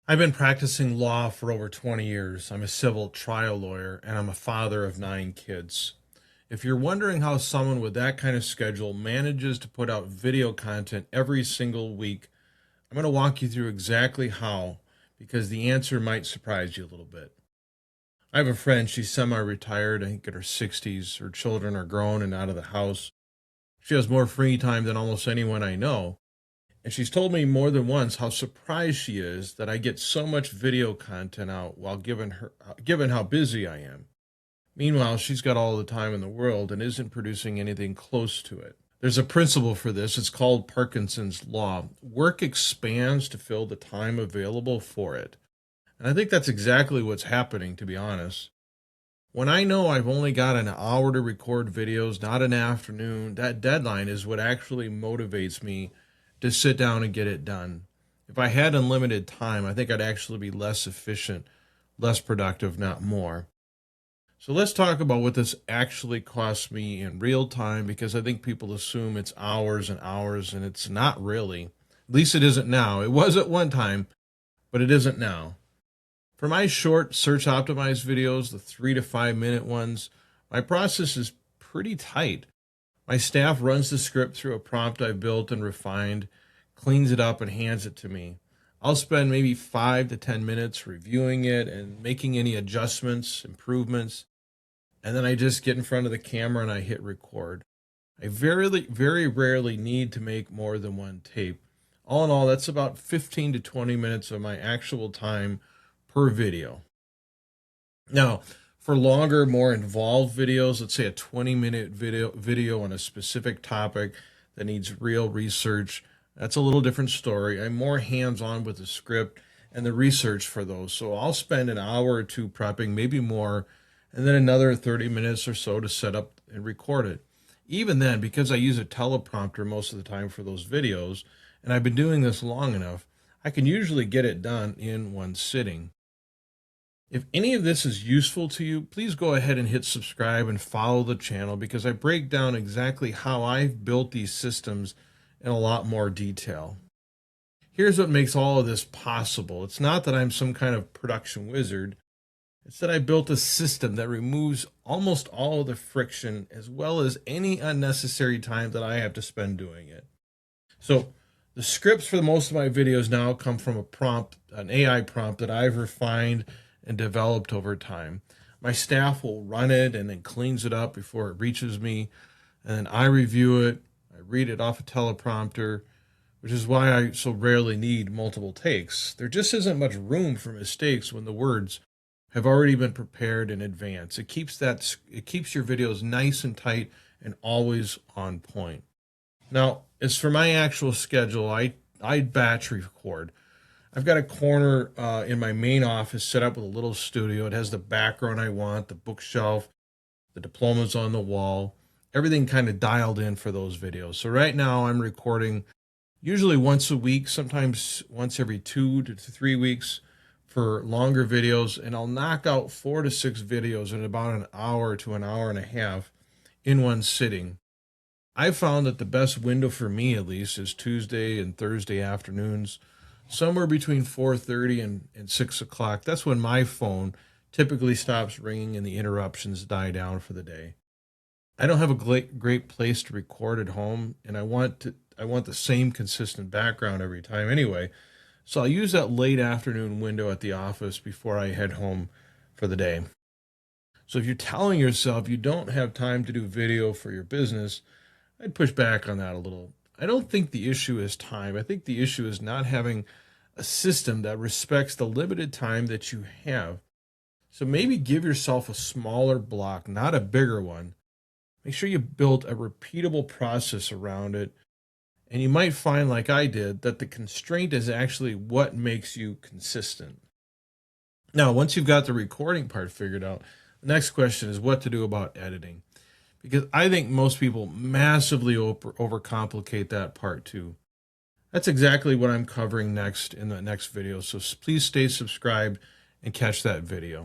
I've been practicing law for over 20 years. I'm a civil trial lawyer and I'm a father of 9 kids. If you're wondering how someone with that kind of schedule manages to put out video content every single week, I'm going to walk you through exactly how, because the answer might surprise you a little bit. I have a friend, she's semi retired, I think in her 60s. Her children are grown and out of the house. She has more free time than almost anyone I know. And she's told me more than once how surprised she is that I get so much video content out while given how busy I am. Meanwhile, she's got all the time in the world and isn't producing anything close to it. There's a principle for this. It's called Parkinson's Law. Work expands to fill the time available for it. And I think that's exactly what's happening, to be honest. When I know I've only got an hour to record videos, not an afternoon, that deadline is what actually motivates me to sit down and get it done. If I had unlimited time, I think I'd actually be less efficient, less productive, not more. So let's talk about what this actually costs me in real time, because I think people assume it's hours and hours, and it's not really. At least it isn't now. It was at one time, but it isn't now. For my short search optimized videos, the 3 to 5 minute ones, my process is pretty tight. My staff runs the script through a prompt I've built and refined, cleans it up, and hands it to me. I'll spend maybe 5 to 10 minutes reviewing it and making any adjustments, improvements, and then I just get in front of the camera and I hit record. I very rarely need to make more than one tape. All in all, that's about 15 to 20 minutes of my actual time per video. Now, for longer, more involved videos, let's say a 20-minute video on a specific topic that needs real research, that's a little different story. I'm more hands-on with the script and the research for those. So I'll spend an hour or two prepping, maybe more, and then another 30 minutes or so to set up and record it. Even then, because I use a teleprompter most of the time for those videos, and I've been doing this long enough, I can usually get it done in one sitting. If any of this is useful to you, please go ahead and hit subscribe and follow the channel, because I break down exactly how I've built these systems in a lot more detail. Here's what makes all of this possible. It's not that I'm some kind of production wizard. It's that I built a system that removes almost all of the friction, as well as any unnecessary time that I have to spend doing it. So the scripts for most of my videos now come from a prompt, an AI prompt that I've refined and developed over time. My staff will run it and then cleans it up before it reaches me, and then I review it. I read it off a teleprompter, which is why I so rarely need multiple takes. There just isn't much room for mistakes when the words have already been prepared in advance. It keeps your videos nice and tight and always on point. Now, as for my actual schedule, I batch record. I've got a corner in my main office set up with a little studio. It has the background I want, the bookshelf, the diplomas on the wall, everything kind of dialed in for those videos. So right now I'm recording usually once a week, sometimes once every 2 to 3 weeks for longer videos, and I'll knock out 4 to 6 videos in about an hour to an hour and a half in one sitting. I found that the best window for me, at least, is Tuesday and Thursday afternoons, somewhere between 4:30 and 6 o'clock. That's when my phone typically stops ringing and the interruptions die down for the day. I don't have a great place to record at home, and I want the same consistent background every time anyway. So I'll use that late afternoon window at the office before I head home for the day. So if you're telling yourself you don't have time to do video for your business, I'd push back on that a little. I don't think the issue is time. I think the issue is not having a system that respects the limited time that you have. So maybe give yourself a smaller block, not a bigger one. Make sure you build a repeatable process around it. And you might find, like I did, that the constraint is actually what makes you consistent. Now, once you've got the recording part figured out, the next question is what to do about editing. Because I think most people massively overcomplicate that part too. That's exactly what I'm covering next in the next video. So please stay subscribed and catch that video.